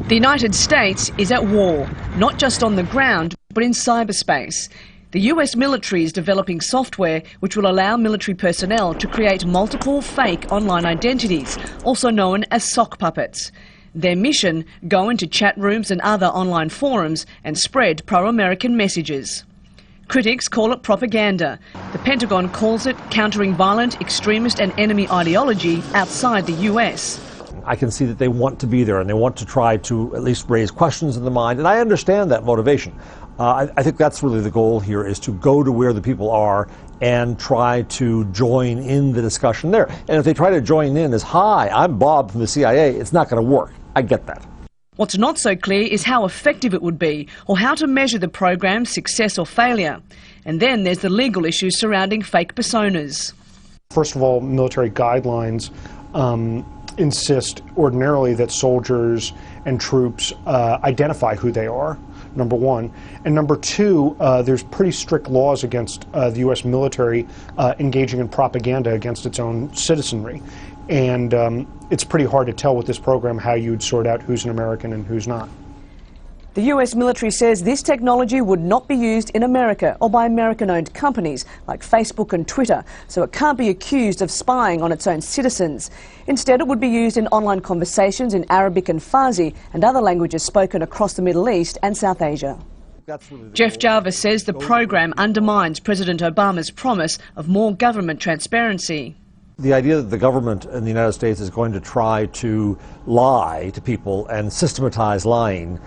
The United States is at war, not just on the ground, but in cyberspace. The US military is developing software which will allow military personnel to create multiple fake online identities, also known as sock puppets. Their mission: go into chat rooms and other online forums and spread pro-American messages. Critics call it propaganda. The Pentagon calls it countering violent, extremist and enemy ideology outside the US. I can see that they want to be there and they want to try to at least raise questions in the mind, and I understand that motivation. I think that's really the goal here, is to go to where the people are and try to join in the discussion there. And if they try to join in as, "Hi, I'm Bob from the CIA," it's not going to work. I get that. What's not so clear is how effective it would be, or how to measure the program's success or failure. And then there's the legal issues surrounding fake personas. First of all, military guidelines insist ordinarily that soldiers and troops identify who they are, number one. And number two, there's pretty strict laws against the US military engaging in propaganda against its own citizenry. And it's pretty hard to tell with this program how you'd sort out who's an American and who's not. The US military says this technology would not be used in America or by American-owned companies like Facebook and Twitter, so it can't be accused of spying on its own citizens. Instead, it would be used in online conversations in Arabic and Farsi and other languages spoken across the Middle East and South Asia. Jeff Jarvis says the program undermines President Obama's promise of more government transparency. The idea that the government in the United States is going to try to lie to people and systematize lying,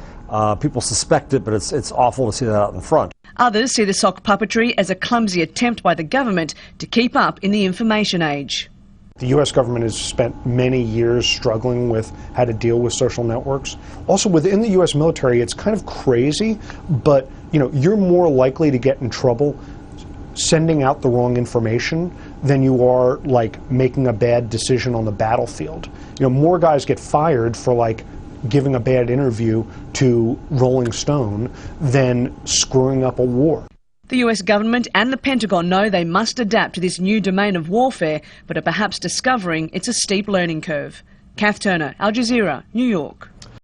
people suspect it, but it's awful to see that out in front. Others see the sock puppetry as a clumsy attempt by the government to keep up in the information age. The US government has spent many years struggling with how to deal with social networks. Also, within the US military, it's kind of crazy, but you're more likely to get in trouble sending out the wrong information than you are making a bad decision on the battlefield. More guys get fired for giving a bad interview to Rolling Stone than screwing up a war. The US government and the Pentagon know they must adapt to this new domain of warfare, but are perhaps discovering it's a steep learning curve. Kath Turner, Al Jazeera, New York.